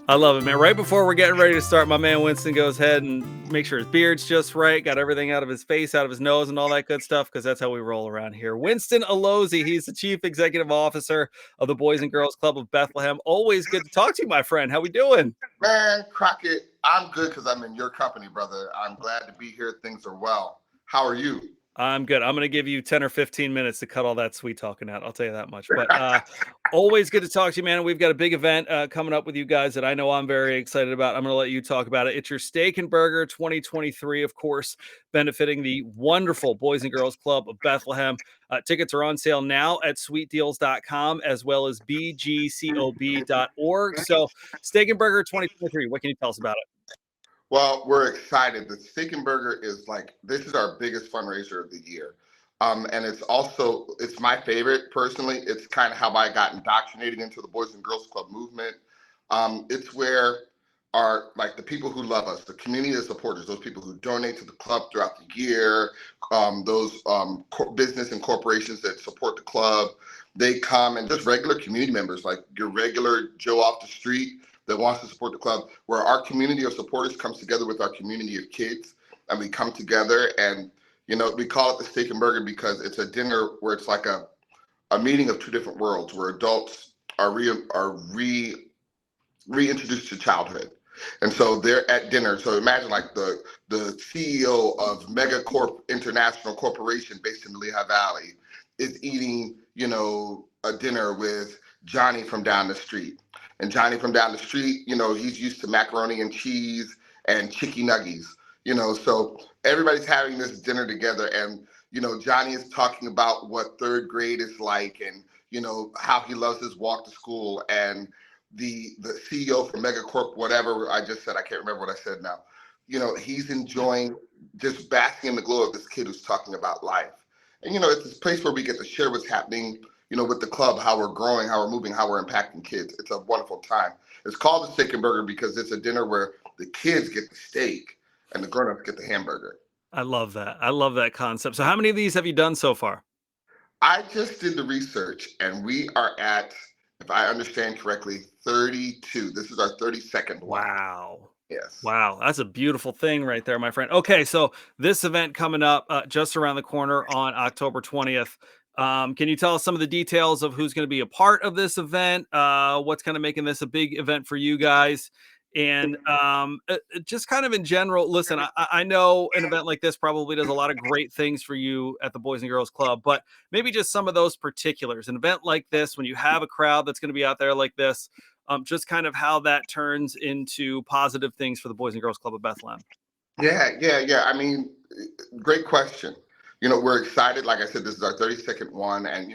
I love it, man. Right before we're getting ready to start, my man Winston goes ahead and make sure his beard's just right, got everything out of his face, out of his nose, and all that good stuff, because that's how we roll around here. Winston Alozie, he's the Chief Executive Officer of the Boys and Girls Club of Bethlehem. Always good to talk to you, my friend. How we doing? Man, Crockett, I'm good because I'm in your company, brother. I'm glad to be here. Things are well. How are you? I'm good. I'm going to give you 10 or 15 minutes to cut all that sweet talking out. I'll tell you that much. But always good to talk to you, man. We've got a big event coming up with you guys that I know I'm very excited about. I'm going to let you talk about it. It's your Steak and Burger 2023, of course, benefiting the wonderful Boys and Girls Club of Bethlehem. Tickets are on sale now at sweetdeals.com as well as bgcob.org. So, Steak and Burger 2023, what can you tell us about it? Well, we're excited. The Steak and Burger is this is our biggest fundraiser of the year. And it's my favorite personally. It's kind of how I got indoctrinated into the Boys and Girls Club movement. It's where the people who love us, the community of supporters, those people who donate to the club throughout the year, those business and corporations that support the club, they come, and just regular community members, like your regular Joe off the street that wants to support the club, where our community of supporters comes together with our community of kids, and we come together, and we call it the Steak and Burger because it's a dinner where it's like a meeting of two different worlds, where adults are reintroduced to childhood. And so they're at dinner. So imagine the CEO of Megacorp International Corporation based in the Lehigh Valley is eating, a dinner with Johnny from down the street. And Johnny from down the street, he's used to macaroni and cheese and chicky nuggies, so everybody's having this dinner together. And, Johnny is talking about what third grade is like, and, how he loves his walk to school. And the CEO from Megacorp, whatever I just said, I can't remember what I said now, he's enjoying just basking in the glow of this kid who's talking about life. And, it's this place where we get to share what's happening, with the club, how we're growing, how we're moving, how we're impacting kids. It's a wonderful time. It's called the Steak and Burger because it's a dinner where the kids get the steak and the grown-ups get the hamburger. I love that. I love that concept. So how many of these have you done so far? I just did the research, and we are at, if I understand correctly, 32. This is our 32nd one. Wow. Yes. Wow. That's a beautiful thing right there, my friend. Okay. So this event coming up just around the corner on October 20th. Can you tell us some of the details of who's going to be a part of this event? What's kind of making this a big event for you guys? And just kind of in general, listen, I know an event like this probably does a lot of great things for you at the Boys and Girls Club, but maybe just some of those particulars. An event like this, when you have a crowd that's going to be out there like this, just kind of how that turns into positive things for the Boys and Girls Club of Bethlehem. Yeah. I mean, great question. We're excited. Like I said, this is our 32nd one, and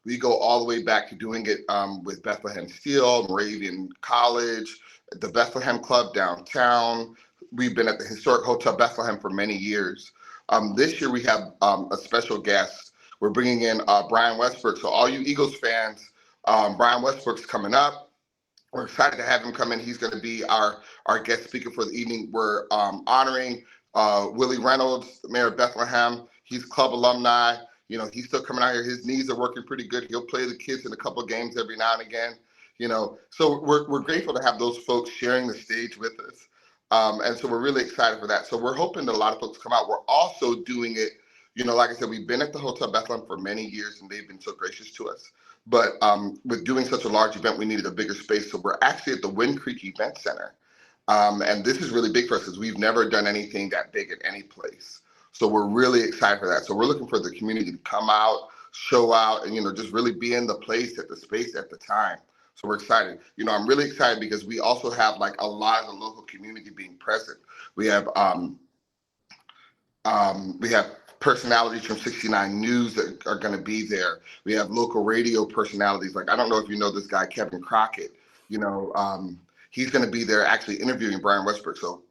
we go all the way back to doing it with Bethlehem Steel, Moravian College, the Bethlehem Club downtown. We've been at the historic Hotel Bethlehem for many years. This year we have a special guest. We're bringing in Brian Westbrook. So all you Eagles fans, Brian Westbrook's coming up. We're excited to have him come in. He's going to be our guest speaker for the evening. We're honoring Willie Reynolds, the mayor of Bethlehem. He's club alumni. He's still coming out here. His knees are working pretty good. He'll play the kids in a couple of games every now and again. So we're grateful to have those folks sharing the stage with us. And so we're really excited for that. So we're hoping that a lot of folks come out. We're also doing it, like I said, we've been at the Hotel Bethlehem for many years, and they've been so gracious to us. But with doing such a large event, we needed a bigger space. So we're actually at the Wind Creek Event Center. And this is really big for us because we've never done anything that big at any place. So we're really excited for that. So we're looking for the community to come out, show out, and, just really be in the place at the space at the time. So we're excited. I'm really excited because we also have a lot of the local community being present. We have personalities from 69 News that are going to be there. We have local radio personalities. I don't know if you know this guy, Kevin Crockett. He's going to be there actually interviewing Brian Westbrook. So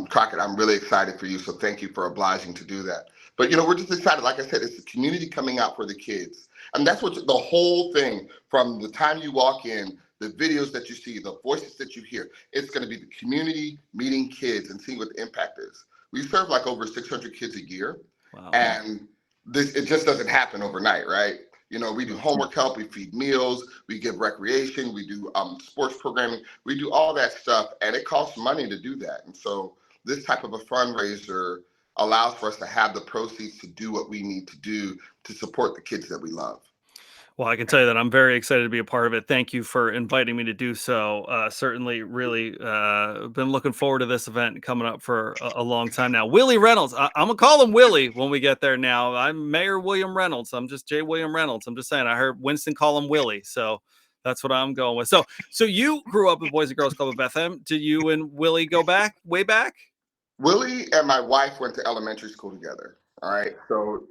Crockett, I'm really excited for you. So thank you for obliging to do that. But, we're just excited. Like I said, it's the community coming out for the kids. And that's what the whole thing, from the time you walk in, the videos that you see, the voices that you hear, it's going to be the community meeting kids and seeing what the impact is. We serve over 600 kids a year. Wow. And it just doesn't happen overnight, right? We do homework help, we feed meals, we give recreation, we do sports programming, we do all that stuff, and it costs money to do that. And so this type of a fundraiser allows for us to have the proceeds to do what we need to do to support the kids that we love. Well, I can tell you that I'm very excited to be a part of it. Thank you for inviting me to do so. Certainly, really been looking forward to this event coming up for a long time now. Willie Reynolds, I'm gonna call him Willie when we get there. Now, I'm Mayor William Reynolds. I'm just J. William Reynolds. I'm just saying. I heard Winston call him Willie, so that's what I'm going with. So you grew up with Boys and Girls Club of Bethlehem. Did you and Willie go back way back? Willie and my wife went to elementary school together. All right, so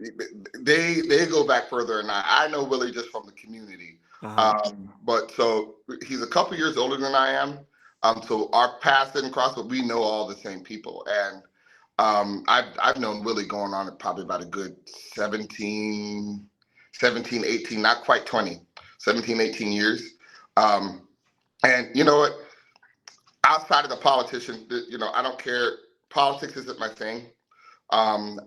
they go back further than I know Willie just from the community. But so he's a couple years older than I am. So our paths didn't cross, but we know all the same people. And I've known Willie going on probably about a good 17, 18, not quite 20, 17, 18 years. And you know what? Outside of the politician, I don't care. Politics isn't my thing. And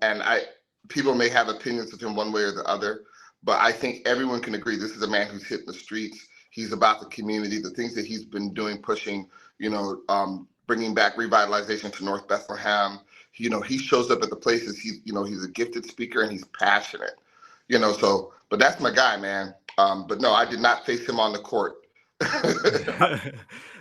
people may have opinions of him one way or the other, but I think everyone can agree this is a man who's hitting the streets. He's about the community, the things that he's been doing, pushing, bringing back revitalization to North Bethlehem. He shows up at the places. He's a gifted speaker and he's passionate. But that's my guy, man. But no, I did not face him on the court.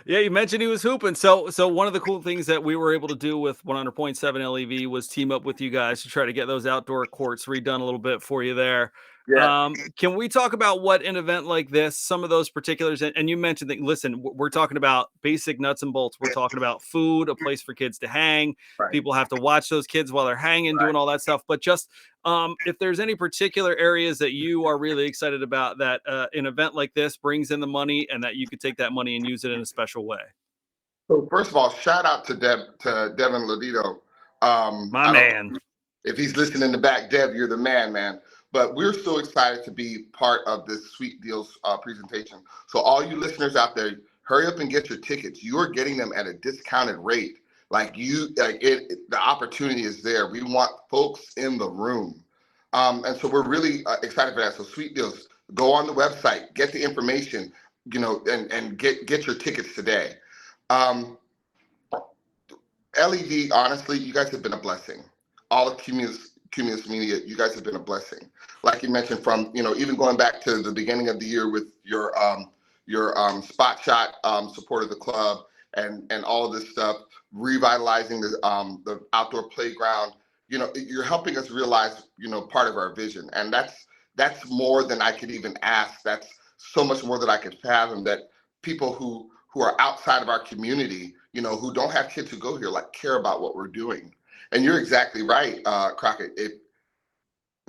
Yeah, you mentioned he was hooping. So one of the cool things that we were able to do with 100.7 LEV was team up with you guys to try to get those outdoor courts redone a little bit for you there. Yeah. Can we talk about what an event like this, some of those particulars, and you mentioned that, listen, we're talking about basic nuts and bolts. We're talking about food, a place for kids to hang. Right. People have to watch those kids while they're hanging, doing all that stuff. But just if there's any particular areas that you are really excited about that an event like this brings in the money and that you could take that money and use it in a special way. So first of all, shout out to Devin Lodito. My man. If he's listening in the back, Dev, you're the man. But we're so excited to be part of this Sweet Deals presentation. So all you listeners out there, hurry up and get your tickets. You are getting them at a discounted rate. The opportunity is there. We want folks in the room. And so we're really excited for that. So Sweet Deals, go on the website, get the information, and get your tickets today. LEV, honestly, you guys have been a blessing. All of Cumulus Media, you guys have been a blessing. Like you mentioned, from even going back to the beginning of the year with your spot shot support of the club and all of this stuff, revitalizing the outdoor playground. You're helping us realize part of our vision, and that's more than I could even ask. That's so much more that I could fathom. That people who are outside of our community, who don't have kids who go here, care about what we're doing. And you're exactly right, Crockett.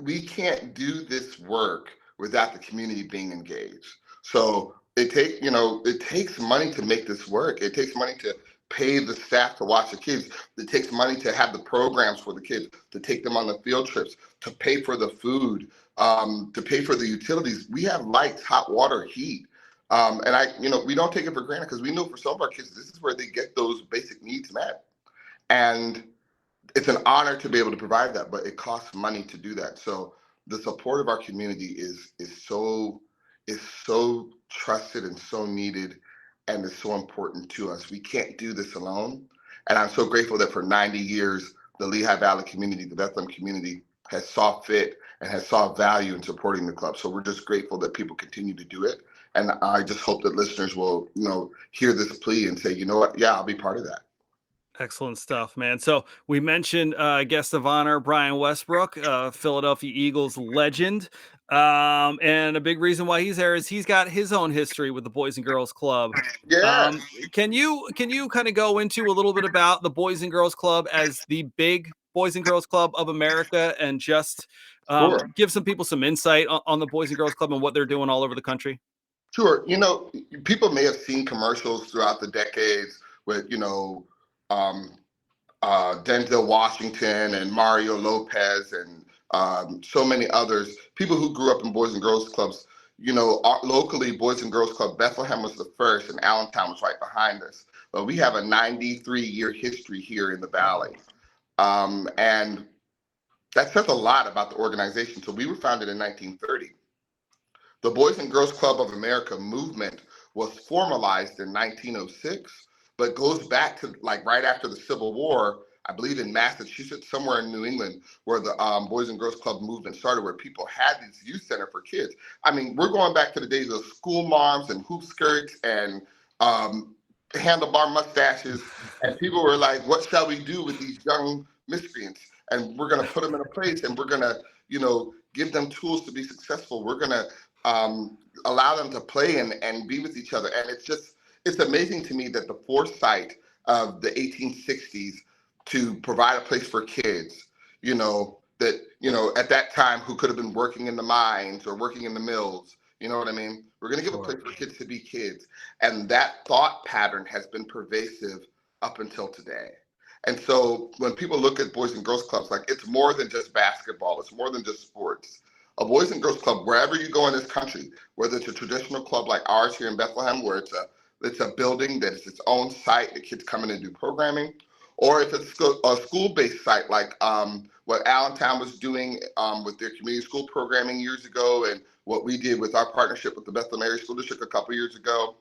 We can't do this work without the community being engaged. So it takes money to make this work. It takes money to pay the staff to watch the kids. It takes money to have the programs for the kids, to take them on the field trips, to pay for the food, to pay for the utilities. We have lights, hot water, heat. And we don't take it for granted because we know for some of our kids, this is where they get those basic needs met. And it's an honor to be able to provide that, but it costs money to do that. So the support of our community is so trusted and so needed, and is so important to us. We can't do this alone. And I'm so grateful that for 90 years, the Lehigh Valley community, the Bethlehem community, has saw fit and has saw value in supporting the club. So we're just grateful that people continue to do it. And I just hope that listeners will, hear this plea and say, you know what? Yeah, I'll be part of that. Excellent stuff, man. So we mentioned guest of honor, Brian Westbrook, Philadelphia Eagles legend. And a big reason why he's there is he's got his own history with the Boys and Girls Club. Yeah. Can you kind of go into a little bit about the Boys and Girls Club as the big Boys and Girls Club of America, and just Sure. give some people some insight on the Boys and Girls Club and what they're doing all over the country? Sure. People may have seen commercials throughout the decades with, Denzel Washington and Mario Lopez and so many others, people who grew up in Boys and Girls Clubs. Locally, Boys and Girls Club Bethlehem was the first, and Allentown was right behind us. But we have a 93-year history here in the Valley. And that says a lot about the organization. So we were founded in 1930. The Boys and Girls Club of America movement was formalized in 1906, but goes back to like right after the Civil War, I believe in Massachusetts, somewhere in New England, where the Boys and Girls Club movement started, where people had this youth center for kids. I mean, we're going back to the days of school moms and hoop skirts and handlebar mustaches, and people were like, what shall we do with these young miscreants? And we're going to put them in a place, and we're going to, give them tools to be successful. We're going to allow them to play and be with each other. And it's amazing to me that the foresight of the 1860s to provide a place for kids, that, at that time, who could have been working in the mines or working in the mills, you know what I mean? We're going to give a place for kids to be kids. And that thought pattern has been pervasive up until today. And so when people look at Boys and Girls Clubs, like, it's more than just basketball. It's more than just sports. A Boys and Girls Club, wherever you go in this country, whether it's a traditional club like ours here in Bethlehem, where it's a building that is its own site, the kids come in and do programming, or if it's a school-based site like what Allentown was doing with their community school programming years ago, and what we did with our partnership with the Bethlehem Area School District a couple years ago.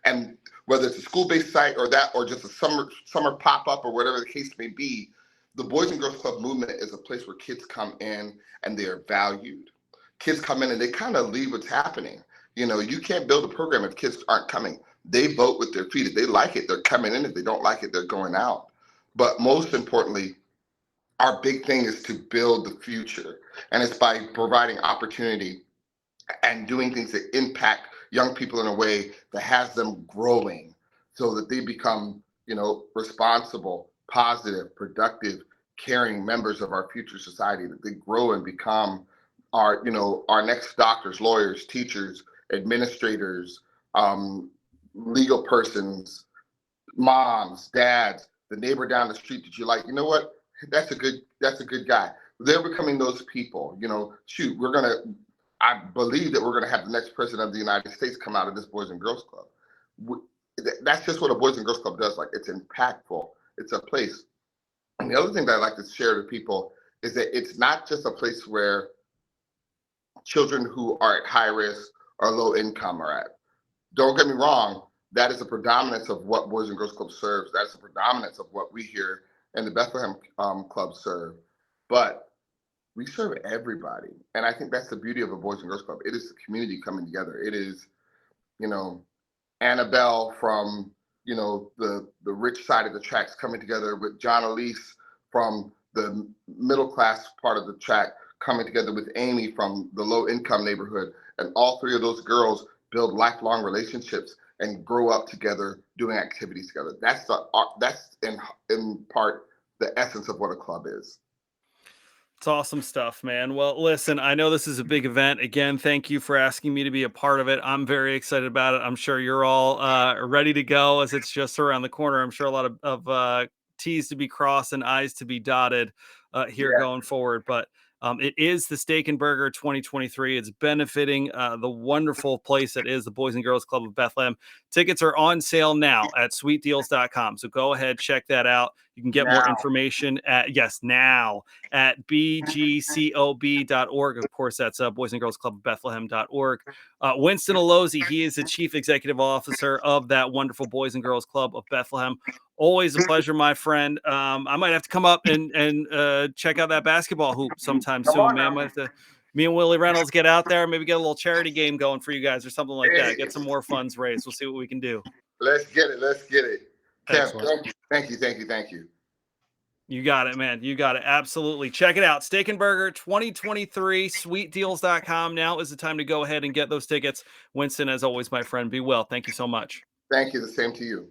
And whether it's a school-based site or just a summer pop-up or whatever the case may be, the Boys and Girls Club movement is a place where kids come in and they are valued. Kids come in and they kind of leave what's happening. You can't build a program if kids aren't coming. They vote with their feet. If they like it, they're coming in. If they don't like it, they're going out. But most importantly, our big thing is to build the future. And it's by providing opportunity and doing things that impact young people in a way that has them growing so that they become, responsible, positive, productive, caring members of our future society, that they grow and become our next doctors, lawyers, teachers, administrators, legal persons, moms, dads, the neighbor down the street that you like, you know what? That's a good guy. They're becoming those people, I believe that we're going to have the next president of the United States come out of this Boys and Girls Club. That's just what a Boys and Girls Club does. Like, it's impactful. It's a place. And the other thing that I like to share to people is that it's not just a place where children who are at high risk or low income are at. Don't get me wrong. That is a predominance of what Boys and Girls Club serves. That's a predominance of what we here in the Bethlehem Club serve. But we serve everybody. And I think that's the beauty of a Boys and Girls Club. It is the community coming together. It is, Annabelle from, the rich side of the tracks coming together with John Elise from the middle class part of the track coming together with Amy from the low income neighborhood. And all three of those girls build lifelong relationships and grow up together doing activities together. That's in part the essence of what a club is. It's awesome stuff, man. Well, listen, I know this is a big event. Again, thank you for asking me to be a part of it. I'm very excited about it. I'm sure you're all ready to go, as it's just around the corner. I'm sure a lot of T's to be crossed and I's to be dotted here going forward. But it is the Steak and Burger 2023. It's benefiting the wonderful place that is the Boys and Girls Club of Bethlehem. Tickets are on sale now at sweetdeals.com. So go ahead, check that out. You can get more information at bgcob.org. Of course, that's Boys and Girls Club of Bethlehem.org. Winston Alozie, he is the Chief Executive Officer of that wonderful Boys and Girls Club of Bethlehem. Always a pleasure, my friend. I might have to come up and check out that basketball hoop sometime soon, man. Might have to, me and Willie Reynolds get out there, maybe get a little charity game going for you guys or something like that. Get some more funds raised. We'll see what we can do. Let's get it. Kev, thank you. You got it, man. You got it. Absolutely. Check it out. Steak and Burger 2023, sweetdeals.com. Now is the time to go ahead and get those tickets. Winston, as always, my friend, be well. Thank you so much. Thank you. The same to you.